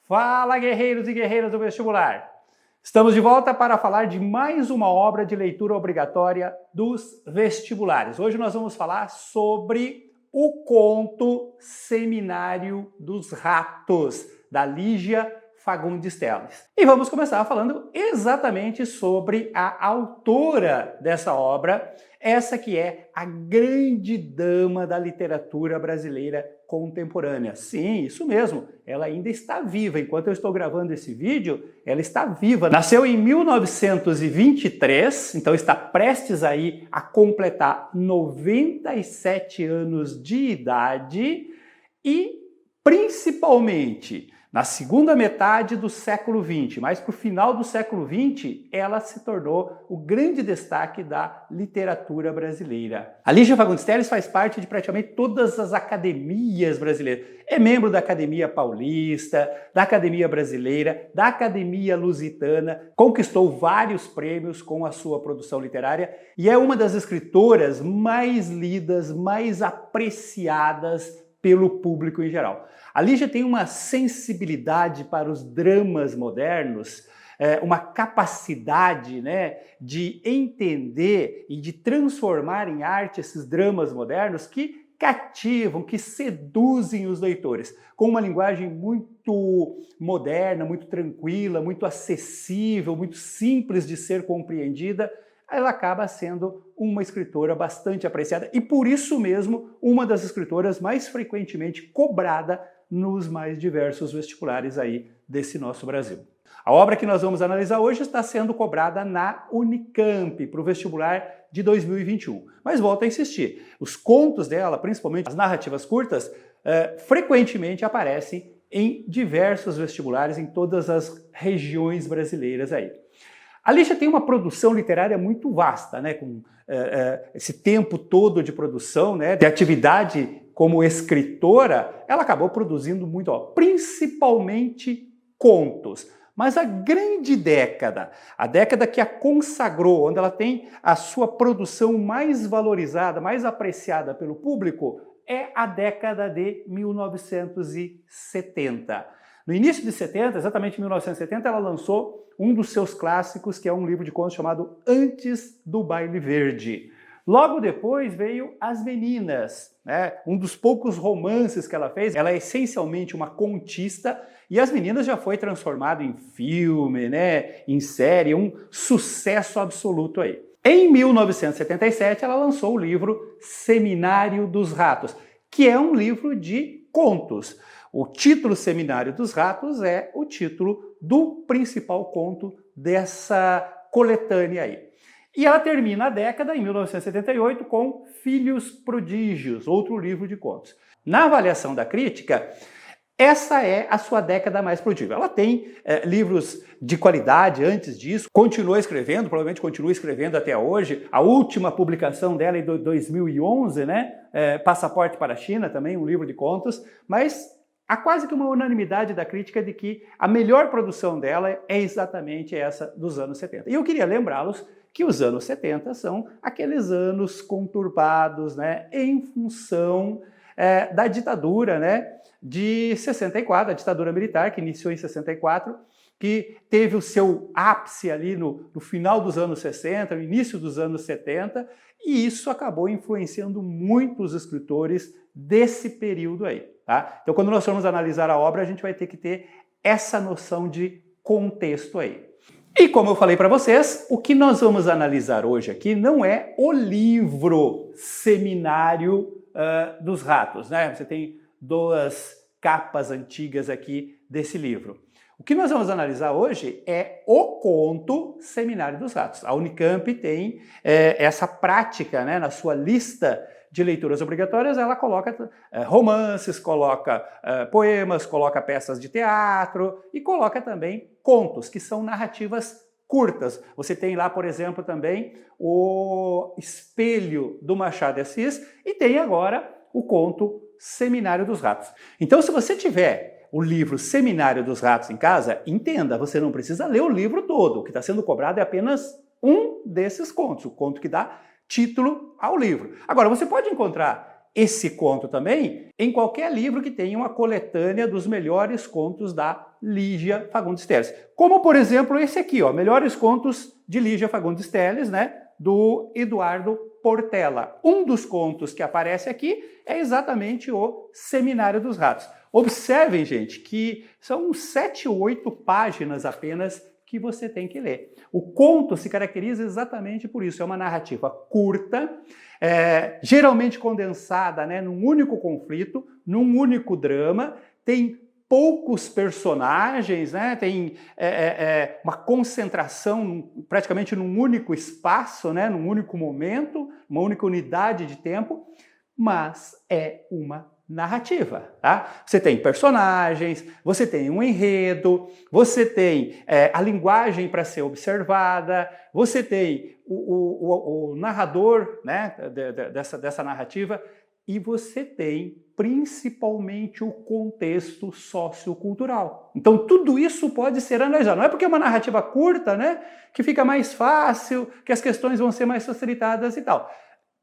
Fala, guerreiros e guerreiras do vestibular! Estamos de volta para falar de mais uma obra de leitura obrigatória dos vestibulares. Hoje nós vamos falar sobre o conto Seminário dos Ratos, da Lígia Fagundes Telles. E vamos começar falando exatamente sobre a autora dessa obra, essa que é a grande dama da literatura brasileira contemporânea. Sim, isso mesmo, ela ainda está viva. Enquanto eu estou gravando esse vídeo, ela está viva. Nasceu em 1923, então está prestes aí a completar 97 anos de idade e, principalmente, na segunda metade do século XX, mas para o final do século XX, ela se tornou o grande destaque da literatura brasileira. A Lígia Fagundes Telles faz parte de praticamente todas as academias brasileiras. É membro da Academia Paulista, da Academia Brasileira, da Academia Lusitana, conquistou vários prêmios com a sua produção literária e é uma das escritoras mais lidas, mais apreciadas pelo público em geral. A Lígia tem uma sensibilidade para os dramas modernos, uma capacidade, de entender e de transformar em arte esses dramas modernos que cativam, que seduzem os leitores, com uma linguagem muito moderna, muito tranquila, muito acessível, muito simples de ser compreendida. Ela acaba sendo uma escritora bastante apreciada e, por isso mesmo, uma das escritoras mais frequentemente cobrada nos mais diversos vestibulares aí desse nosso Brasil. A obra que nós vamos analisar hoje está sendo cobrada na Unicamp, para o vestibular de 2021. Mas volto a insistir, os contos dela, principalmente as narrativas curtas, frequentemente aparecem em diversos vestibulares em todas as regiões brasileiras aí. A Lígia tem uma produção literária muito vasta, com esse tempo todo de produção, de atividade como escritora, ela acabou produzindo muito, principalmente contos. Mas a grande década, a década que a consagrou, onde ela tem a sua produção mais valorizada, mais apreciada pelo público, é a década de 1970. No início de 70, exatamente em 1970, ela lançou um dos seus clássicos, que é um livro de contos chamado Antes do Baile Verde. Logo depois veio As Meninas, um dos poucos romances que ela fez. Ela é essencialmente uma contista e As Meninas já foi transformado em filme, em série, um sucesso absoluto aí. Em 1977, ela lançou o livro Seminário dos Ratos, que é um livro de contos. O título Seminário dos Ratos é o título do principal conto dessa coletânea aí. E ela termina a década, em 1978, com Filhos Prodígios, outro livro de contos. Na avaliação da crítica, essa é a sua década mais produtiva. Ela tem livros de qualidade antes disso, continuou escrevendo, provavelmente continua escrevendo até hoje. A última publicação dela é de 2011, Passaporte para a China, também um livro de contos, mas há quase que uma unanimidade da crítica de que a melhor produção dela é exatamente essa dos anos 70. E eu queria lembrá-los que os anos 70 são aqueles anos conturbados, em função da ditadura, de 64, a ditadura militar, que iniciou em 64, que teve o seu ápice ali no final dos anos 60, no início dos anos 70, e isso acabou influenciando muito os escritores desse período aí. Tá? Então, quando nós formos analisar a obra, a gente vai ter que ter essa noção de contexto aí. E como eu falei para vocês, o que nós vamos analisar hoje aqui não é o livro Seminário dos Ratos, Você tem duas capas antigas aqui desse livro. O que nós vamos analisar hoje é o conto Seminário dos Ratos. A Unicamp tem essa prática, na sua lista de leituras obrigatórias, ela coloca romances, coloca poemas, coloca peças de teatro e coloca também contos, que são narrativas curtas. Você tem lá, por exemplo, também o Espelho do Machado de Assis e tem agora o conto Seminário dos Ratos. Então, se você tiver o livro Seminário dos Ratos em casa, entenda, você não precisa ler o livro todo. O que está sendo cobrado é apenas um desses contos, o conto que dá título ao livro. Agora, você pode encontrar esse conto também em qualquer livro que tenha uma coletânea dos melhores contos da Lígia Fagundes Telles. Como, por exemplo, esse aqui, ó, Melhores Contos de Lígia Fagundes Telles, né, do Eduardo Portela. Um dos contos que aparece aqui é exatamente o Seminário dos Ratos. Observem, gente, que são 7 ou 8 páginas apenas que você tem que ler. O conto se caracteriza exatamente por isso. É uma narrativa curta, geralmente condensada, né, num único conflito, num único drama, tem poucos personagens, né, tem uma concentração praticamente num único espaço, né, num único momento, uma única unidade de tempo, mas é uma narrativa, tá? Você tem personagens, você tem um enredo, você tem a linguagem para ser observada, você tem o narrador, né, dessa narrativa, e você tem principalmente o contexto sociocultural. Então tudo isso pode ser analisado. Não é porque é uma narrativa curta, né, que fica mais fácil, que as questões vão ser mais facilitadas e tal.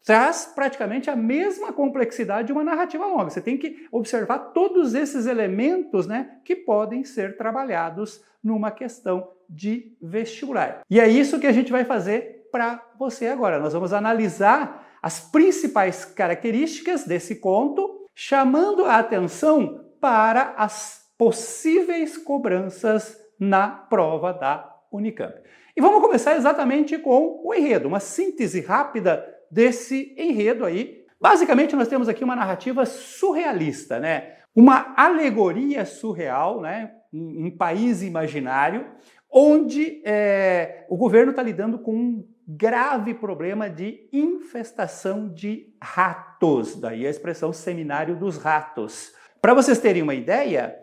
Traz praticamente a mesma complexidade de uma narrativa longa. Você tem que observar todos esses elementos, né, que podem ser trabalhados numa questão de vestibular. E é isso que a gente vai fazer para você agora. Nós vamos analisar as principais características desse conto, chamando a atenção para as possíveis cobranças na prova da Unicamp. E vamos começar exatamente com o enredo, uma síntese rápida desse enredo aí. Basicamente, nós temos aqui uma narrativa surrealista, né? Uma alegoria surreal, né? Um país imaginário, onde o governo está lidando com um grave problema de infestação de ratos, daí a expressão Seminário dos Ratos. Para vocês terem uma ideia,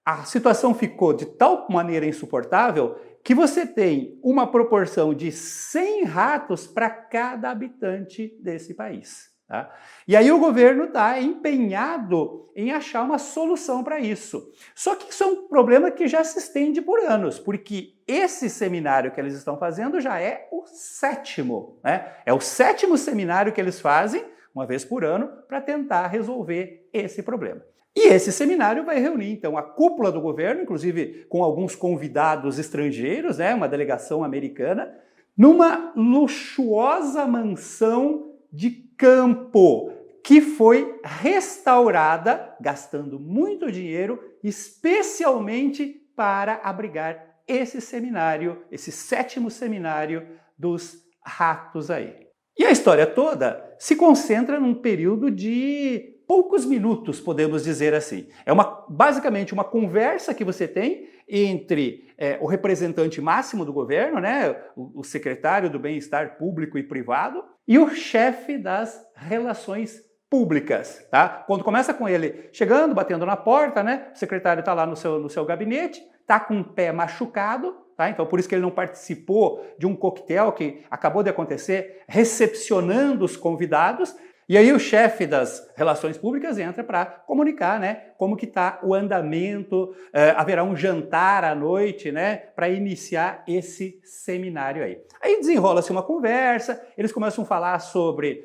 a situação ficou de tal maneira insuportável que você tem uma proporção de 100 ratos para cada habitante desse país. Tá? E aí o governo está empenhado em achar uma solução para isso. Só que isso é um problema que já se estende por anos, porque esse seminário que eles estão fazendo já é o 7º. Né? É o 7º seminário que eles fazem, uma vez por ano, para tentar resolver esse problema. E esse seminário vai reunir, então, a cúpula do governo, inclusive com alguns convidados estrangeiros, né, uma delegação americana, numa luxuosa mansão de campo, que foi restaurada, gastando muito dinheiro, especialmente para abrigar esse seminário, esse 7º seminário dos ratos aí. E a história toda se concentra num período de poucos minutos, podemos dizer assim. É basicamente uma conversa que você tem entre o representante máximo do governo, né, o secretário do Bem-Estar Público e Privado, e o chefe das relações públicas. Tá? Quando começa com ele chegando, batendo na porta, né, o secretário está lá no seu gabinete, está com o pé machucado, tá? Então por isso que ele não participou de um coquetel que acabou de acontecer, recepcionando os convidados. E aí o chefe das relações públicas entra para comunicar, né, como que está o andamento, haverá um jantar à noite, né, para iniciar esse seminário aí. Aí desenrola-se uma conversa, eles começam a falar sobre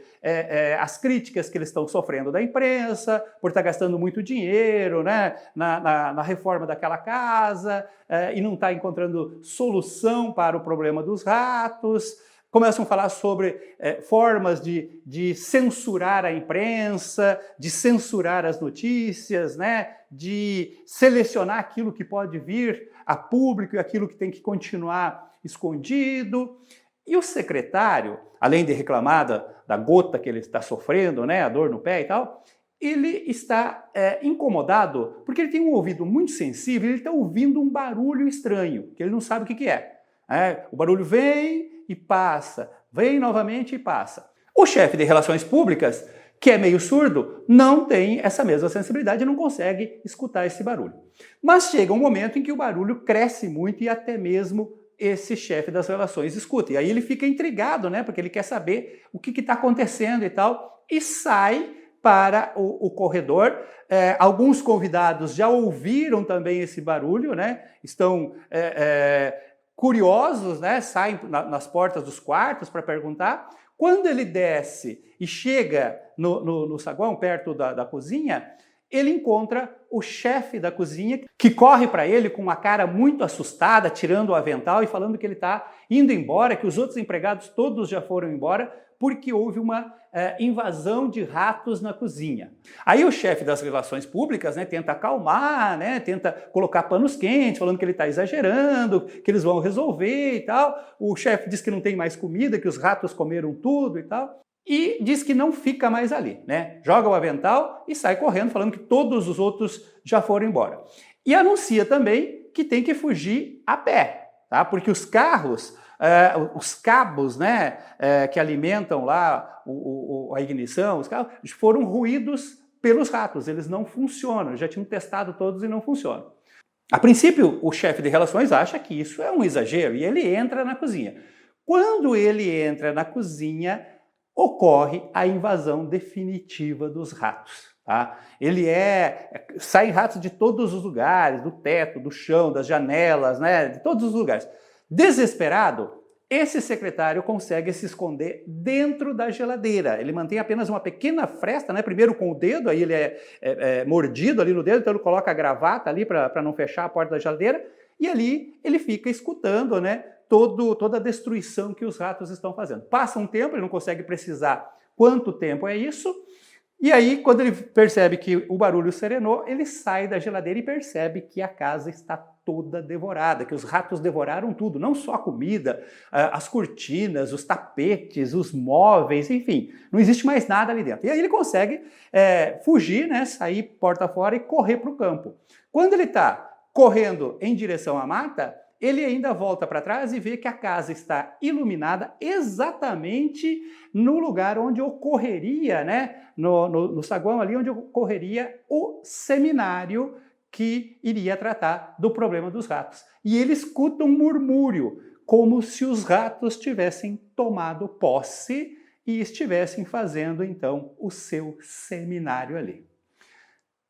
as críticas que eles estão sofrendo da imprensa, por estar gastando muito dinheiro, né, na reforma daquela casa, e não está encontrando solução para o problema dos ratos. Começam a falar sobre formas de censurar a imprensa, de censurar as notícias, né? De selecionar aquilo que pode vir a público e aquilo que tem que continuar escondido. E o secretário, além de reclamar da gota que ele está sofrendo, né? A dor no pé e tal, ele está incomodado porque ele tem um ouvido muito sensível, ele está ouvindo um barulho estranho, que ele não sabe o que é. O barulho vem e passa, vem novamente e passa. O chefe de relações públicas, que é meio surdo, não tem essa mesma sensibilidade e não consegue escutar esse barulho. Mas chega um momento em que o barulho cresce muito e até mesmo esse chefe das relações escuta. E aí ele fica intrigado, né, porque ele quer saber o que está acontecendo e tal, e sai para o corredor. Alguns convidados já ouviram também esse barulho, né, estão curiosos, né, saem nas portas dos quartos para perguntar. Quando ele desce e chega no saguão, perto da cozinha, ele encontra o chefe da cozinha, que corre para ele com uma cara muito assustada, tirando o avental e falando que ele está indo embora, que os outros empregados todos já foram embora, porque houve uma invasão de ratos na cozinha. Aí o chefe das relações públicas, né, tenta acalmar, né, tenta colocar panos quentes, falando que ele está exagerando, que eles vão resolver e tal. O chefe diz que não tem mais comida, que os ratos comeram tudo e tal. E diz que não fica mais ali, né? Joga o avental e sai correndo, falando que todos os outros já foram embora. E anuncia também que tem que fugir a pé, tá? Porque os carros, os cabos, né, que alimentam lá a ignição, os carros, foram ruídos pelos ratos, eles não funcionam, já tinham testado todos e não funcionam. A princípio, o chefe de relações acha que isso é um exagero e ele entra na cozinha. Quando ele entra na cozinha, ocorre a invasão definitiva dos ratos. Tá? Saem ratos de todos os lugares, do teto, do chão, das janelas, né? De todos os lugares. Desesperado, esse secretário consegue se esconder dentro da geladeira. Ele mantém apenas uma pequena fresta, né? Primeiro com o dedo, aí ele é mordido ali no dedo, então ele coloca a gravata ali para não fechar a porta da geladeira, e ali ele fica escutando, né, toda a destruição que os ratos estão fazendo. Passa um tempo, ele não consegue precisar quanto tempo é isso, e aí, quando ele percebe que o barulho serenou, ele sai da geladeira e percebe que a casa está toda devorada, que os ratos devoraram tudo, não só a comida, as cortinas, os tapetes, os móveis, enfim, não existe mais nada ali dentro. E aí ele consegue fugir, né, sair porta fora e correr para o campo. Quando ele está correndo em direção à mata, ele ainda volta para trás e vê que a casa está iluminada exatamente no lugar onde ocorreria, né, no saguão ali, onde ocorreria o seminário que iria tratar do problema dos ratos. E ele escuta um murmúrio, como se os ratos tivessem tomado posse e estivessem fazendo, então, o seu seminário ali.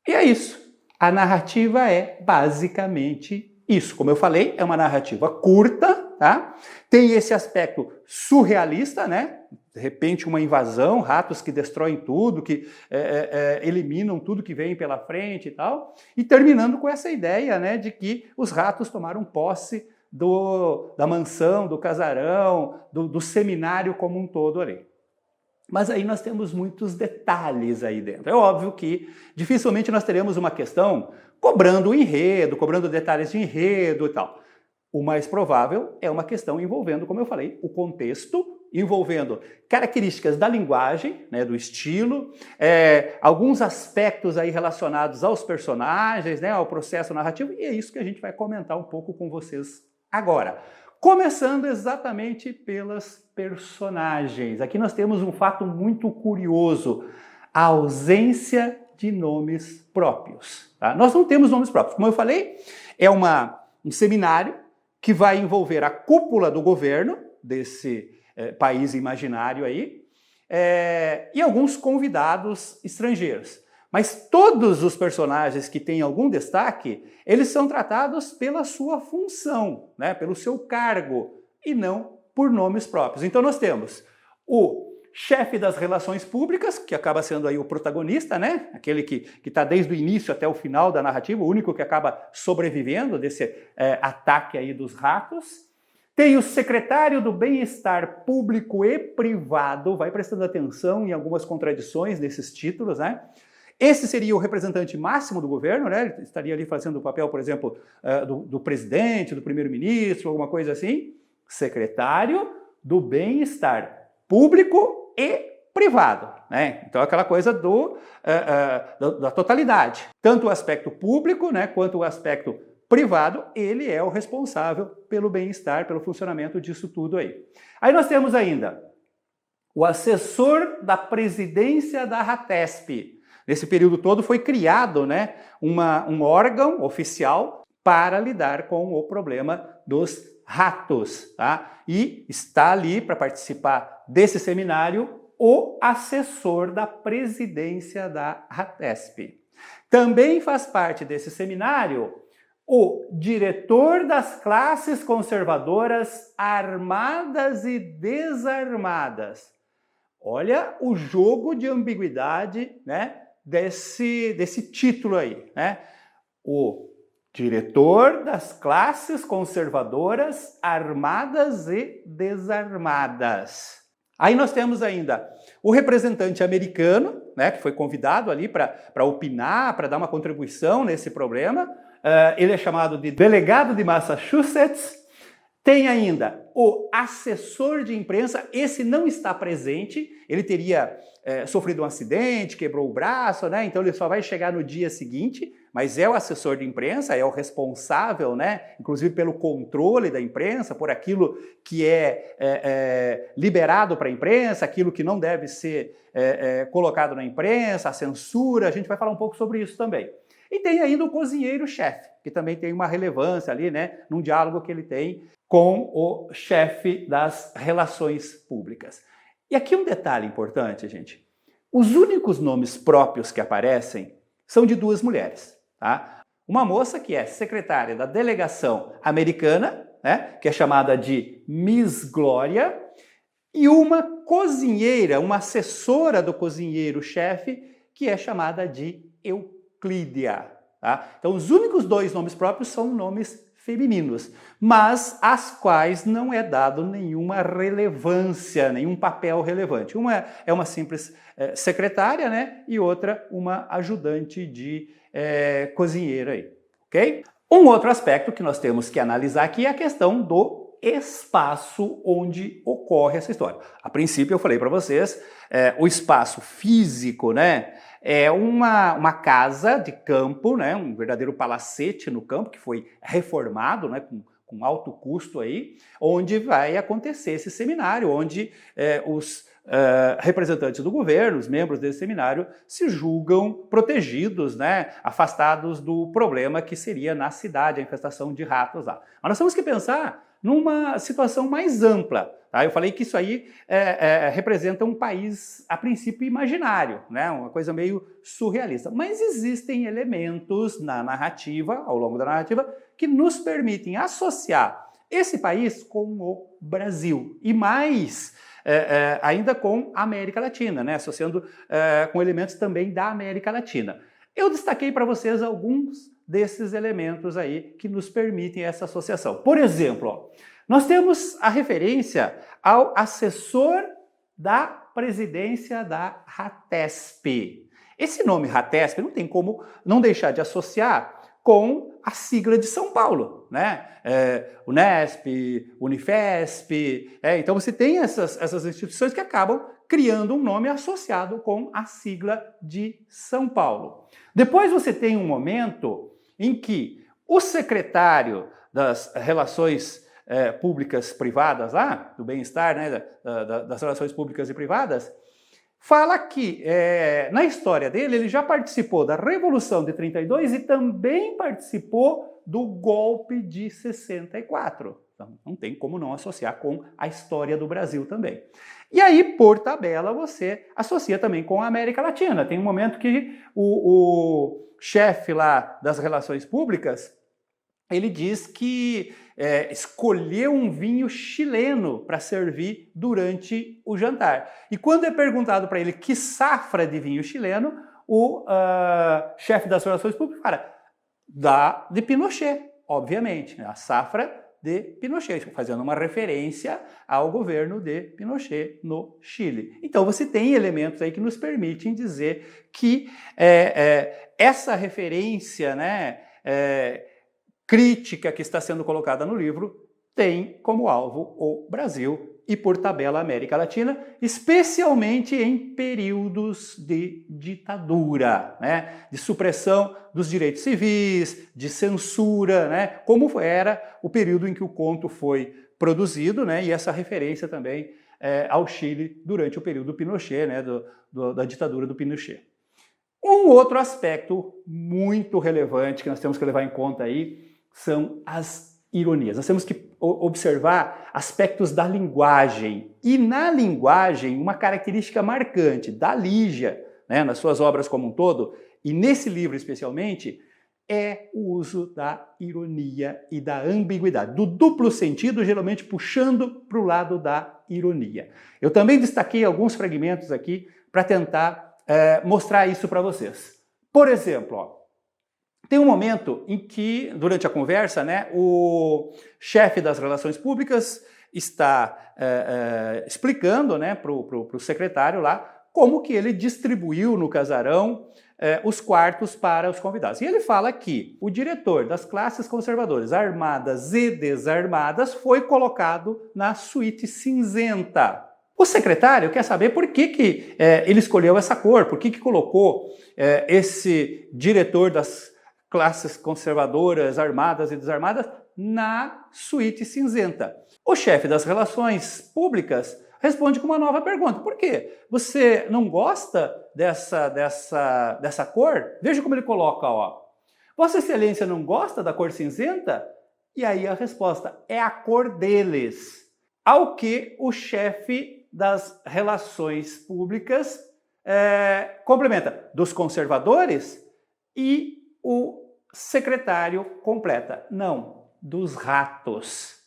E é isso. A narrativa é basicamente isso. Como eu falei, é uma narrativa curta, tá? Tem esse aspecto surrealista, né? De repente uma invasão, ratos que destroem tudo, que eliminam tudo que vem pela frente e tal. E terminando com essa ideia, né, de que os ratos tomaram posse da mansão, do casarão, do seminário como um todo ali. Mas aí nós temos muitos detalhes aí dentro. É óbvio que dificilmente nós teremos uma questão cobrando o enredo, cobrando detalhes de enredo e tal. O mais provável é uma questão envolvendo, como eu falei, o contexto, envolvendo características da linguagem, né, do estilo, alguns aspectos aí relacionados aos personagens, né, ao processo narrativo, e é isso que a gente vai comentar um pouco com vocês agora. Começando exatamente pelas personagens. Aqui nós temos um fato muito curioso, a ausência de nomes próprios. Tá? Nós não temos nomes próprios. Como eu falei, é um seminário que vai envolver a cúpula do governo desse país imaginário aí, e alguns convidados estrangeiros. Mas todos os personagens que têm algum destaque, eles são tratados pela sua função, né, pelo seu cargo, e não por nomes próprios. Então nós temos o chefe das relações públicas, que acaba sendo aí o protagonista, né, aquele que está desde o início até o final da narrativa, o único que acaba sobrevivendo desse ataque aí dos ratos. Tem o secretário do bem-estar público e privado, vai prestando atenção em algumas contradições desses títulos, né? Esse seria o representante máximo do governo, né? Ele estaria ali fazendo o papel, por exemplo, do presidente, do primeiro-ministro, alguma coisa assim. Secretário do bem-estar público e privado, né? Então, aquela coisa da totalidade. Tanto o aspecto público, né, quanto o aspecto privado, ele é o responsável pelo bem-estar, pelo funcionamento disso tudo aí. Aí nós temos ainda o assessor da presidência da RATESP. Nesse período todo foi criado, né, um órgão oficial para lidar com o problema dos ratos. Tá? E está ali para participar desse seminário o assessor da presidência da RATESP. Também faz parte desse seminário o diretor das classes conservadoras armadas e desarmadas. Olha o jogo de ambiguidade, né, desse título aí, né? O diretor das classes conservadoras armadas e desarmadas. Aí nós temos ainda o representante americano, né, que foi convidado ali para opinar, para dar uma contribuição nesse problema. Ele é chamado de delegado de Massachusetts. Tem ainda o assessor de imprensa, esse não está presente, ele teria sofrido um acidente, quebrou o braço, né? Então ele só vai chegar no dia seguinte, mas é o assessor de imprensa, é o responsável, né? Inclusive pelo controle da imprensa, por aquilo que é liberado para a imprensa, aquilo que não deve ser colocado na imprensa, a censura, a gente vai falar um pouco sobre isso também. E tem ainda o cozinheiro-chefe, que também tem uma relevância ali, né? Num diálogo que ele tem com o chefe das relações públicas. E aqui um detalhe importante, gente. Os únicos nomes próprios que aparecem são de duas mulheres, tá? Uma moça que é secretária da delegação americana, né, que é chamada de Miss Glória, e uma cozinheira, uma assessora do cozinheiro-chefe, que é chamada de Euclídea. Tá? Então, os únicos dois nomes próprios são nomes femininos, mas às quais não é dado nenhuma relevância, nenhum papel relevante. Uma é uma simples secretária, né? E outra uma ajudante de cozinheira aí, ok? Um outro aspecto que nós temos que analisar aqui é a questão do espaço onde ocorre essa história. A princípio eu falei para vocês, o espaço físico, né? É uma casa de campo, né, um verdadeiro palacete no campo, que foi reformado, né, com alto custo aí, onde vai acontecer esse seminário, onde os representantes do governo, os membros desse seminário, se julgam protegidos, né, afastados do problema que seria na cidade, a infestação de ratos lá. Mas nós temos que pensar numa situação mais ampla. Tá? Eu falei que isso aí representa um país, a princípio, imaginário, né? Uma coisa meio surrealista. Mas existem elementos na narrativa, ao longo da narrativa, que nos permitem associar esse país com o Brasil. E mais, ainda com a América Latina, né? Associando com elementos também da América Latina. Eu destaquei para vocês alguns desses elementos aí que nos permitem essa associação. Por exemplo, ó, nós temos a referência ao assessor da presidência da RATESP. Esse nome RATESP não tem como não deixar de associar com a sigla de São Paulo, né? Unesp, Unifesp. Então você tem essas instituições que acabam criando um nome associado com a sigla de São Paulo. Depois você tem um momento em que o secretário das relações públicas privadas lá, do bem-estar, né, das relações públicas e privadas, fala que na história dele ele já participou da Revolução de 32 e também participou do golpe de 64. Então não tem como não associar com a história do Brasil também. E aí, por tabela, você associa também com a América Latina. Tem um momento que o chefe lá das relações públicas, ele diz que escolheu um vinho chileno para servir durante o jantar. E quando é perguntado para ele que safra de vinho chileno, o chefe das relações públicas fala de Pinochet, obviamente, a safra de Pinochet, fazendo uma referência ao governo de Pinochet no Chile. Então você tem elementos aí que nos permitem dizer que essa referência, né, crítica que está sendo colocada no livro tem como alvo o Brasil e, por tabela, a América Latina, especialmente em períodos de ditadura, né? De supressão dos direitos civis, de censura, né? Como era o período em que o conto foi produzido, né? E essa referência também ao Chile durante o período Pinochet, né? Da ditadura do Pinochet. Um outro aspecto muito relevante que nós temos que levar em conta aí são as ironias. Nós temos que observar aspectos da linguagem. E na linguagem, uma característica marcante da Lígia, né, nas suas obras como um todo, e nesse livro especialmente, é o uso da ironia e da ambiguidade, do duplo sentido, geralmente puxando para o lado da ironia. Eu também destaquei alguns fragmentos aqui para tentar mostrar isso para vocês. Por exemplo, ó, tem um momento em que, durante a conversa, né, o chefe das relações públicas está explicando, né, para o secretário lá como que ele distribuiu no casarão os quartos para os convidados. E ele fala que o diretor das classes conservadoras, armadas e desarmadas, foi colocado na suíte cinzenta. O secretário quer saber por que ele escolheu essa cor, por que colocou esse diretor das classes conservadoras, armadas e desarmadas, na suíte cinzenta. O chefe das relações públicas responde com uma nova pergunta. Por quê? Você não gosta dessa cor? Veja como ele coloca, ó. Vossa Excelência não gosta da cor cinzenta? E aí a resposta é a cor deles. Ao que o chefe das relações públicas complementa, dos conservadores, e o secretário completa, não, dos ratos.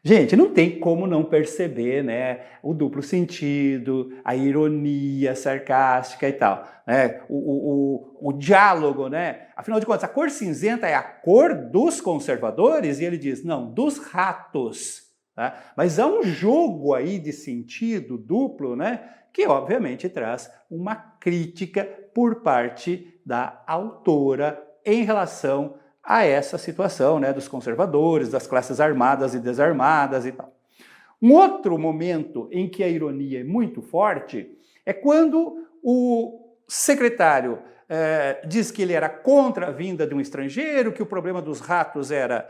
Gente, não tem como não perceber, né, o duplo sentido, a ironia sarcástica e tal, né, o diálogo, né, afinal de contas, a cor cinzenta é a cor dos conservadores e ele diz, não, dos ratos, tá? Mas há um jogo aí de sentido duplo, né, que obviamente traz uma crítica por parte da autora em relação a essa situação, né, dos conservadores, das classes armadas e desarmadas e tal. Um outro momento em que a ironia é muito forte é quando o secretário diz que ele era contra a vinda de um estrangeiro, que o problema dos ratos era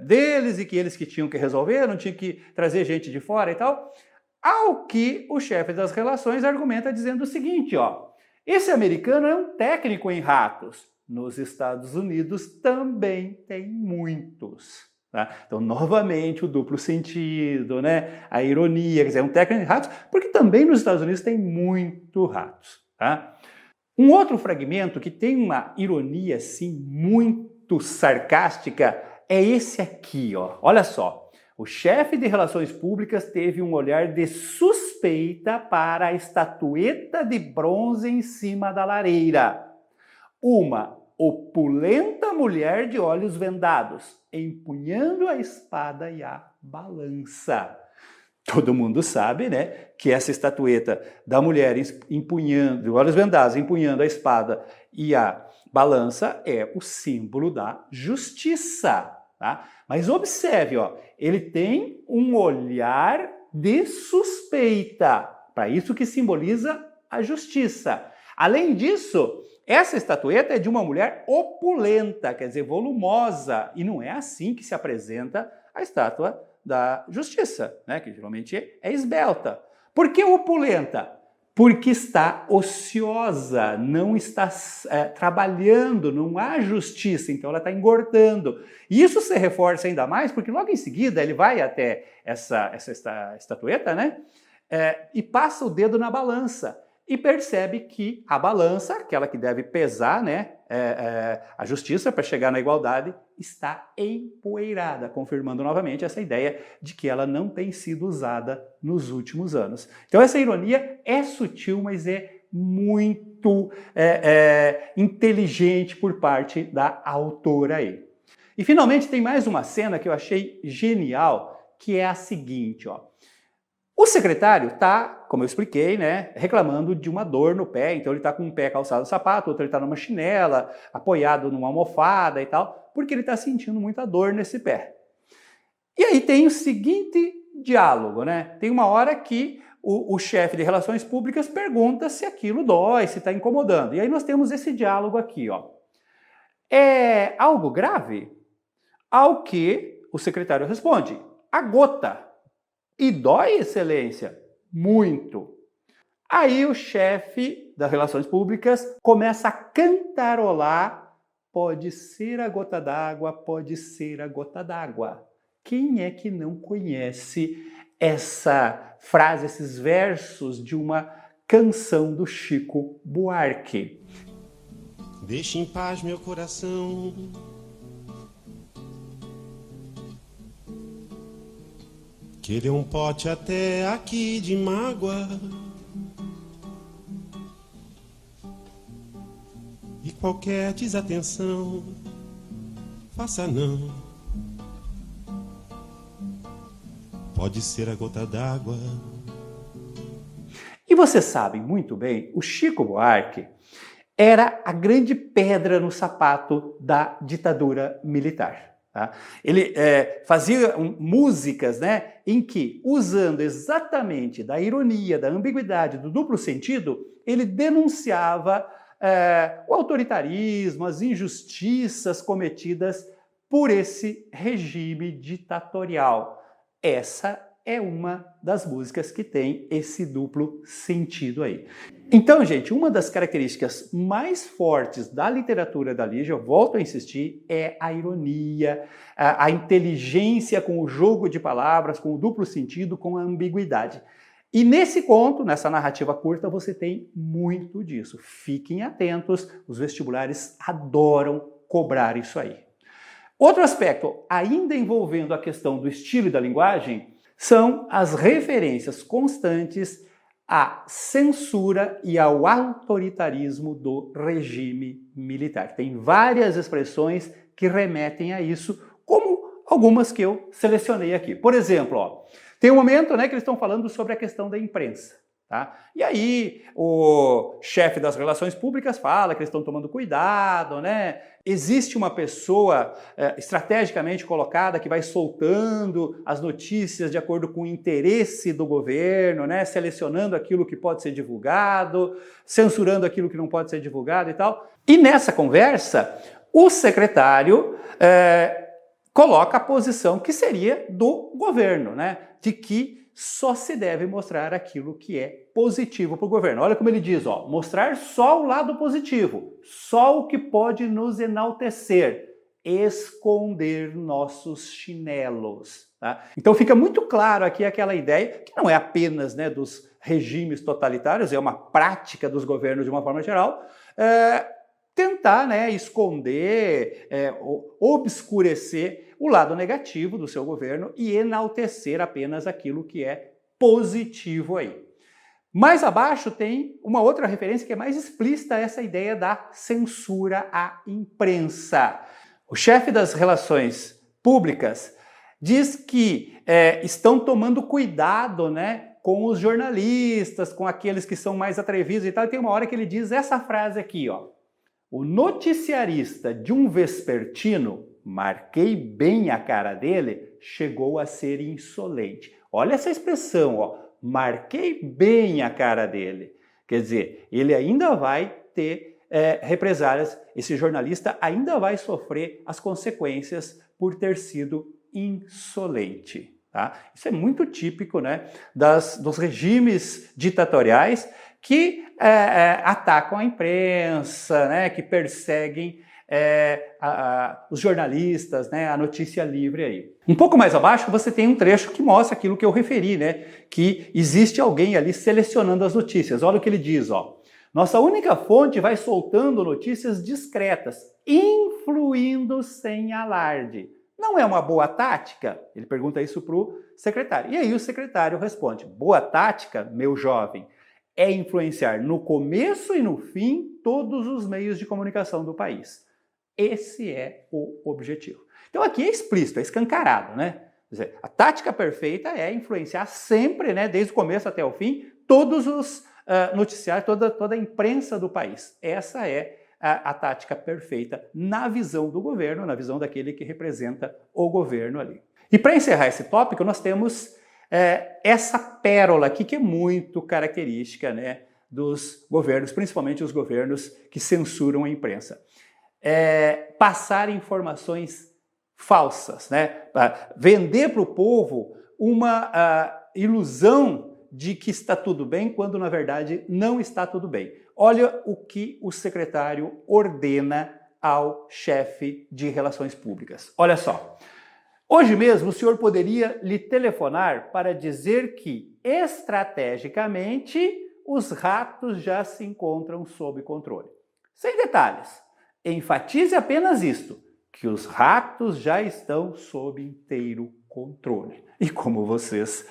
deles e que eles que tinham que resolver, não tinha que trazer gente de fora e tal, ao que o chefe das relações argumenta dizendo o seguinte, ó, esse americano é um técnico em ratos. Nos Estados Unidos também tem muitos. Tá? Então, novamente, o duplo sentido, né? A ironia, quer dizer, é um técnico de ratos, porque também nos Estados Unidos tem muito ratos. Tá? Um outro fragmento que tem uma ironia, assim, muito sarcástica, é esse aqui, ó. Olha só. O chefe de relações públicas teve um olhar de suspeita para a estatueta de bronze em cima da lareira. Uma opulenta mulher de olhos vendados, empunhando a espada e a balança. Todo mundo sabe, né, que essa estatueta da mulher empunhando, de olhos vendados, empunhando a espada e a balança é o símbolo da justiça. Tá? Mas observe, ó, ele tem um olhar de suspeita, para isso que simboliza a justiça. Além disso, essa estatueta é de uma mulher opulenta, quer dizer, volumosa, e não é assim que se apresenta a estátua da justiça, né? Que geralmente é esbelta. Por que opulenta? Porque está ociosa, não está trabalhando, não há justiça, então ela está engordando. E isso se reforça ainda mais, porque logo em seguida ele vai até essa estatueta, né? E passa o dedo na balança. E percebe que a balança, aquela que deve pesar, né, a justiça para chegar na igualdade, está empoeirada, confirmando novamente essa ideia de que ela não tem sido usada nos últimos anos. Então essa ironia é sutil, mas é muito inteligente por parte da autora aí. E finalmente tem mais uma cena que eu achei genial, que é a seguinte, ó. O secretário está, como eu expliquei, né, reclamando de uma dor no pé, então ele está com um pé calçado no sapato, outro ele está numa chinela, apoiado numa almofada e tal, porque ele está sentindo muita dor nesse pé. E aí tem o seguinte diálogo, né? Tem uma hora que o chefe de relações públicas pergunta se aquilo dói, se está incomodando. E aí nós temos esse diálogo aqui, ó. É algo grave? Ao que o secretário responde, a gota. E dói, excelência? Muito. Aí o chefe das relações públicas começa a cantarolar, pode ser a gota d'água, pode ser a gota d'água. Quem é que não conhece essa frase, esses versos de uma canção do Chico Buarque? Deixe em paz meu coração, Querer um pote até aqui de mágoa e qualquer desatenção, faça não. Pode ser a gota d'água. E vocês sabem muito bem, o Chico Buarque era a grande pedra no sapato da ditadura militar. Tá? Ele fazia músicas, né, em que, usando exatamente da ironia, da ambiguidade, do duplo sentido, ele denunciava o autoritarismo, as injustiças cometidas por esse regime ditatorial. Essa é uma das músicas que tem esse duplo sentido aí. Então, gente, uma das características mais fortes da literatura da Lígia, eu volto a insistir, é a ironia, a inteligência com o jogo de palavras, com o duplo sentido, com a ambiguidade. E nesse conto, nessa narrativa curta, você tem muito disso. Fiquem atentos, os vestibulares adoram cobrar isso aí. Outro aspecto, ainda envolvendo a questão do estilo e da linguagem, são as referências constantes à censura e ao autoritarismo do regime militar. Tem várias expressões que remetem a isso, como algumas que eu selecionei aqui. Por exemplo, ó, tem um momento, né, que eles estão falando sobre a questão da imprensa. Tá? E aí o chefe das relações públicas fala que eles estão tomando cuidado, né? Existe uma pessoa estrategicamente colocada que vai soltando as notícias de acordo com o interesse do governo, né? Selecionando aquilo que pode ser divulgado, censurando aquilo que não pode ser divulgado e tal. E nessa conversa, o secretário coloca a posição que seria do governo, né? De que só se deve mostrar aquilo que é positivo para o governo. Olha como ele diz, ó, mostrar só o lado positivo, só o que pode nos enaltecer, esconder nossos chinelos. Tá? Então fica muito claro aqui aquela ideia, que não é apenas, né, dos regimes totalitários, é uma prática dos governos de uma forma geral, tentar, né, esconder, obscurecer o lado negativo do seu governo e enaltecer apenas aquilo que é positivo aí. Mais abaixo tem uma outra referência que é mais explícita, essa ideia da censura à imprensa. O chefe das relações públicas diz que estão tomando cuidado, né, com os jornalistas, com aqueles que são mais atrevidos e tal, e tem uma hora que ele diz essa frase aqui, ó. O noticiarista de um vespertino, marquei bem a cara dele, chegou a ser insolente. Olha essa expressão, ó, marquei bem a cara dele. Quer dizer, ele ainda vai ter represálias, esse jornalista ainda vai sofrer as consequências por ter sido insolente. Tá? Isso é muito típico, né, dos regimes ditatoriais que atacam a imprensa, né, que perseguem os jornalistas, né, a notícia livre aí. Um pouco mais abaixo você tem um trecho que mostra aquilo que eu referi, né, que existe alguém ali selecionando as notícias. Olha o que ele diz, ó. Nossa única fonte vai soltando notícias discretas, influindo sem alarde. Não é uma boa tática? Ele pergunta isso para o secretário. E aí o secretário responde, boa tática, meu jovem, é influenciar no começo e no fim todos os meios de comunicação do país. Esse é o objetivo. Então aqui é explícito, é escancarado, né? Quer dizer, a tática perfeita é influenciar sempre, né, desde o começo até o fim, todos os noticiários, toda a imprensa do país. Essa é a tática perfeita na visão do governo, na visão daquele que representa o governo ali. E para encerrar esse tópico, nós temos essa pérola aqui que é muito característica, né, dos governos, principalmente os governos que censuram a imprensa. Passar informações falsas, né? Vender para o povo uma ilusão de que está tudo bem, quando na verdade não está tudo bem. Olha o que o secretário ordena ao chefe de relações públicas. Olha só. Hoje mesmo o senhor poderia lhe telefonar para dizer que, estrategicamente, os ratos já se encontram sob controle. Sem detalhes. Enfatize apenas isto, que os ratos já estão sob inteiro controle. E como vocês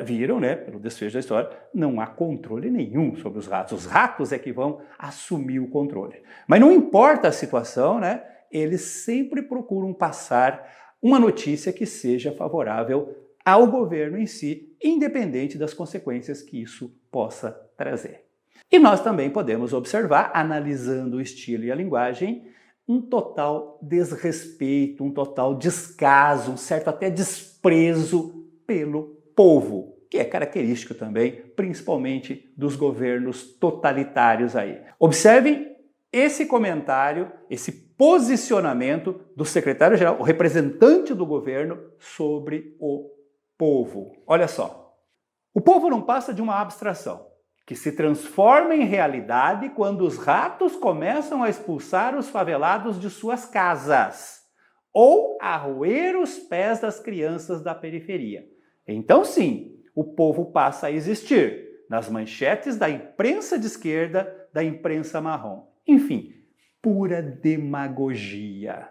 viram, né, pelo desfecho da história, não há controle nenhum sobre os ratos. Os ratos é que vão assumir o controle. Mas não importa a situação, né, eles sempre procuram passar uma notícia que seja favorável ao governo em si, independente das consequências que isso possa trazer. E nós também podemos observar, analisando o estilo e a linguagem, um total desrespeito, um total descaso, um certo até desprezo pelo povo, que é característico também, principalmente dos governos totalitários aí. Observem esse comentário, esse posicionamento do secretário-geral, o representante do governo, sobre o povo. Olha só. O povo não passa de uma abstração, que se transforma em realidade quando os ratos começam a expulsar os favelados de suas casas ou a roer os pés das crianças da periferia. Então sim, o povo passa a existir nas manchetes da imprensa de esquerda, da imprensa marrom. Enfim, pura demagogia.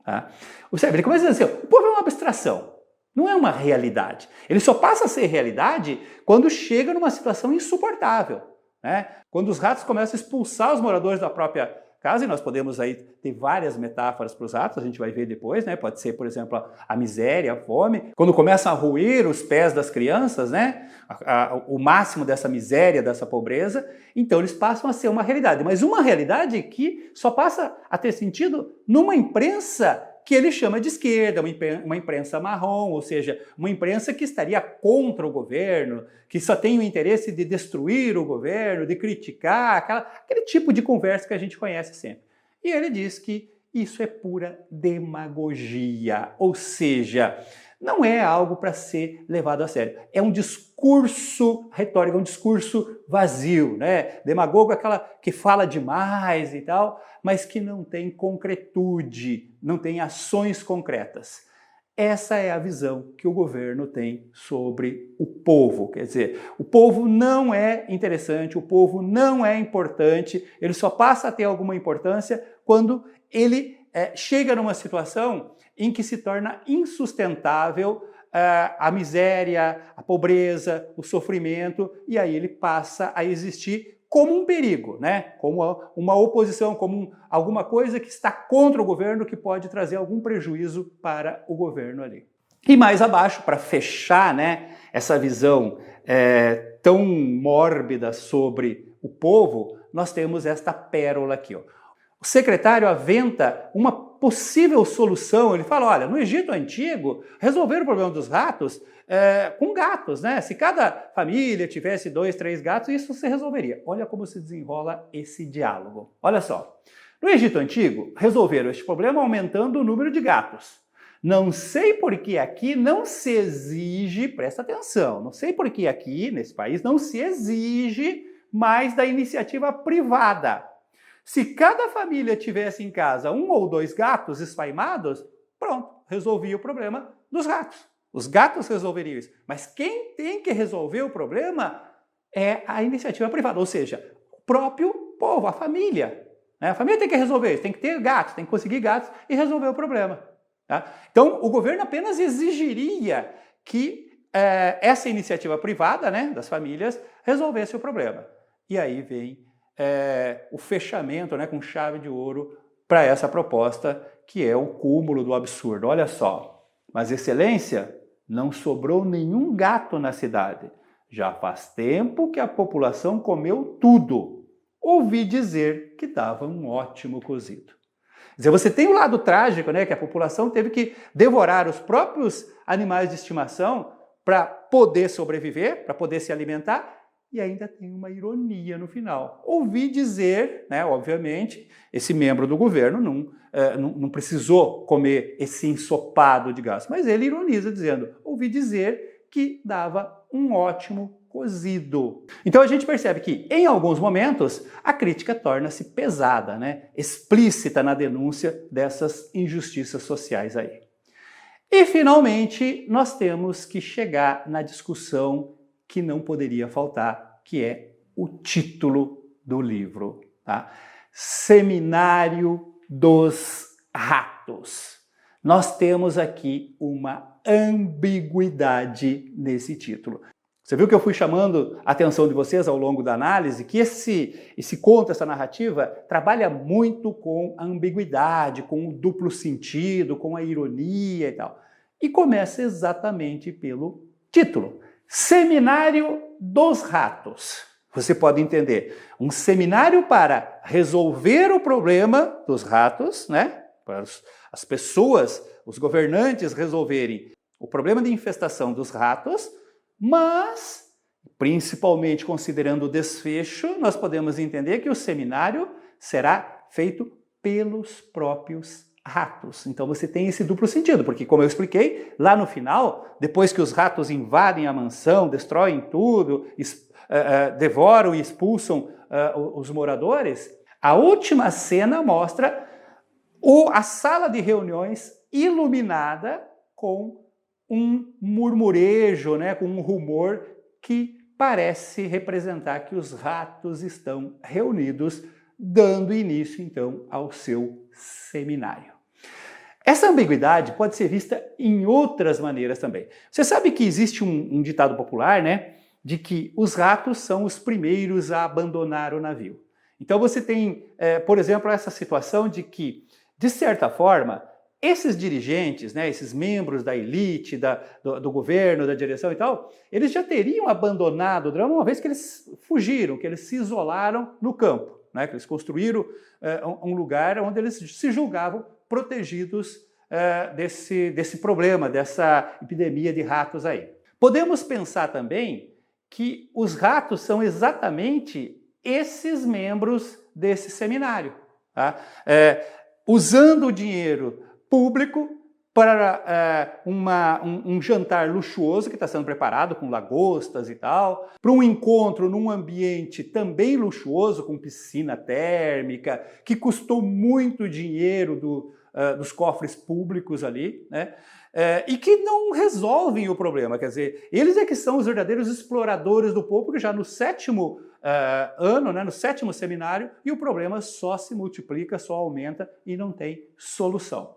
Tá? Observe, ele começa a dizer assim, o povo é uma abstração. Não é uma realidade. Ele só passa a ser realidade quando chega numa situação insuportável, né? Quando os ratos começam a expulsar os moradores da própria casa, e nós podemos aí ter várias metáforas para os ratos, a gente vai ver depois, né? Pode ser, por exemplo, a miséria, a fome. Quando começam a roer os pés das crianças, né? O máximo dessa miséria, dessa pobreza, então eles passam a ser uma realidade. Mas uma realidade que só passa a ter sentido numa imprensa que ele chama de esquerda, uma imprensa marrom, ou seja, uma imprensa que estaria contra o governo, que só tem o interesse de destruir o governo, de criticar, aquele tipo de conversa que a gente conhece sempre. E ele diz que isso é pura demagogia, ou seja, não é algo para ser levado a sério. É um discurso retórico, é um discurso vazio, né? Demagogo é aquela que fala demais e tal, mas que não tem concretude, não tem ações concretas. Essa é a visão que o governo tem sobre o povo. Quer dizer, o povo não é interessante, o povo não é importante, ele só passa a ter alguma importância quando ele chega numa situação em que se torna insustentável a miséria, a pobreza, o sofrimento, e aí ele passa a existir como um perigo, né? Como uma oposição, como alguma coisa que está contra o governo, que pode trazer algum prejuízo para o governo ali. E mais abaixo, para fechar, né, essa visão tão mórbida sobre o povo, nós temos esta pérola aqui, ó. O secretário aventa uma possível solução. Ele fala, olha, no Egito Antigo, resolveram o problema dos ratos com gatos, né? Se cada família tivesse 2, 3 gatos, isso se resolveria. Olha como se desenrola esse diálogo. Olha só. No Egito Antigo, resolveram este problema aumentando o número de gatos. Não sei por que aqui não se exige, presta atenção, não sei por que aqui, nesse país, não se exige mais da iniciativa privada. Se cada família tivesse em casa 1 ou 2 gatos esfaimados, pronto, resolvia o problema dos ratos. Os gatos resolveriam isso. Mas quem tem que resolver o problema é a iniciativa privada, ou seja, o próprio povo, a família. A família tem que resolver isso, tem que ter gatos, tem que conseguir gatos e resolver o problema. Tá? Então, o governo apenas exigiria que essa iniciativa privada, né, das famílias, resolvesse o problema. E aí vem o fechamento, né, com chave de ouro para essa proposta, que é o cúmulo do absurdo. Olha só, mas excelência, não sobrou nenhum gato na cidade. Já faz tempo que a população comeu tudo. Ouvi dizer que dava um ótimo cozido. Quer dizer, você tem o lado trágico, né, que a população teve que devorar os próprios animais de estimação para poder sobreviver, para poder se alimentar, e ainda tem uma ironia no final. Ouvi dizer, né, obviamente, esse membro do governo não precisou comer esse ensopado de gatos, mas ele ironiza dizendo, ouvi dizer que dava um ótimo cozido. Então a gente percebe que, em alguns momentos, a crítica torna-se pesada, né, explícita na denúncia dessas injustiças sociais aí. E, finalmente, nós temos que chegar na discussão que não poderia faltar, que é o título do livro, tá? Seminário dos Ratos. Nós temos aqui uma ambiguidade nesse título. Você viu que eu fui chamando a atenção de vocês ao longo da análise que esse conto, essa narrativa, trabalha muito com a ambiguidade, com o duplo sentido, com a ironia e tal. E começa exatamente pelo título. Seminário dos Ratos. Você pode entender, um seminário para resolver o problema dos ratos, né? Para as pessoas, os governantes resolverem o problema de infestação dos ratos, mas, principalmente considerando o desfecho, nós podemos entender que o seminário será feito pelos próprios ratos. Então você tem esse duplo sentido, porque como eu expliquei, lá no final, depois que os ratos invadem a mansão, destroem tudo, devoram e expulsam os moradores, a última cena mostra a sala de reuniões iluminada com um murmurejo, né, com um rumor que parece representar que os ratos estão reunidos, dando início então ao seu seminário. Essa ambiguidade pode ser vista em outras maneiras também. Você sabe que existe um ditado popular, né, de que os ratos são os primeiros a abandonar o navio. Então você tem, por exemplo, essa situação de que, de certa forma, esses dirigentes, né, esses membros da elite, do governo, da direção e tal, eles já teriam abandonado o drama uma vez que eles fugiram, que eles se isolaram no campo, né, que eles construíram um lugar onde eles se julgavam protegidos desse problema, dessa epidemia de ratos aí. Podemos pensar também que os ratos são exatamente esses membros desse seminário, tá? Usando o dinheiro público para um jantar luxuoso que está sendo preparado com lagostas e tal, para um encontro num ambiente também luxuoso, com piscina térmica, que custou muito dinheiro dos cofres públicos ali, né? E que não resolvem o problema, quer dizer, eles é que são os verdadeiros exploradores do povo, que já no sétimo ano, né, no sétimo seminário, e o problema só se multiplica, só aumenta e não tem solução.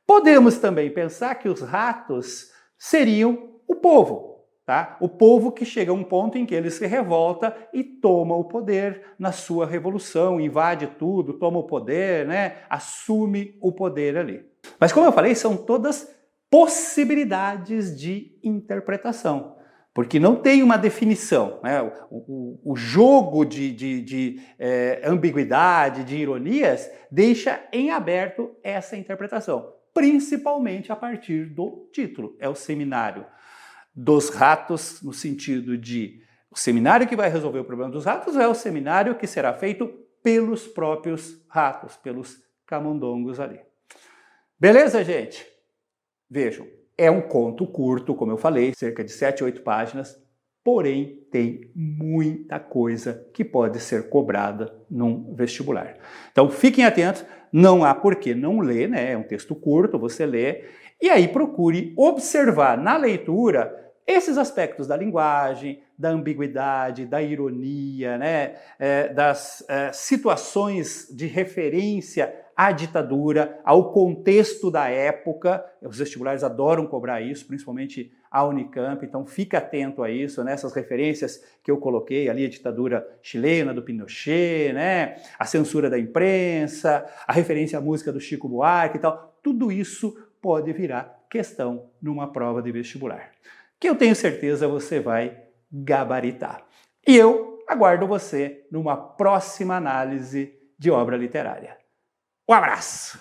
Podemos também pensar que os ratos seriam o povo, tá? O povo que chega a um ponto em que ele se revolta e toma o poder na sua revolução, invade tudo, toma o poder, né? Assume o poder ali. Mas como eu falei, são todas possibilidades de interpretação, porque não tem uma definição, né? O jogo de ambiguidade, de ironias, deixa em aberto essa interpretação, principalmente a partir do título. É o seminário dos ratos, no sentido de o seminário que vai resolver o problema dos ratos, ou é o seminário que será feito pelos próprios ratos, pelos camundongos ali. Beleza, gente? Vejam, é um conto curto, como eu falei, cerca de 7, 8 páginas, porém tem muita coisa que pode ser cobrada num vestibular. Então fiquem atentos, não há por que não ler, né? É um texto curto, você lê, e aí procure observar na leitura esses aspectos da linguagem, da ambiguidade, da ironia, né? Das situações de referência à ditadura, ao contexto da época. Os vestibulares adoram cobrar isso, principalmente a Unicamp, então fica atento a isso, né? Essas referências que eu coloquei ali, a ditadura chilena, do Pinochet, né? A censura da imprensa, a referência à música do Chico Buarque e tal, tudo isso pode virar questão numa prova de vestibular, que eu tenho certeza você vai gabaritar. E eu aguardo você numa próxima análise de obra literária. Um abraço!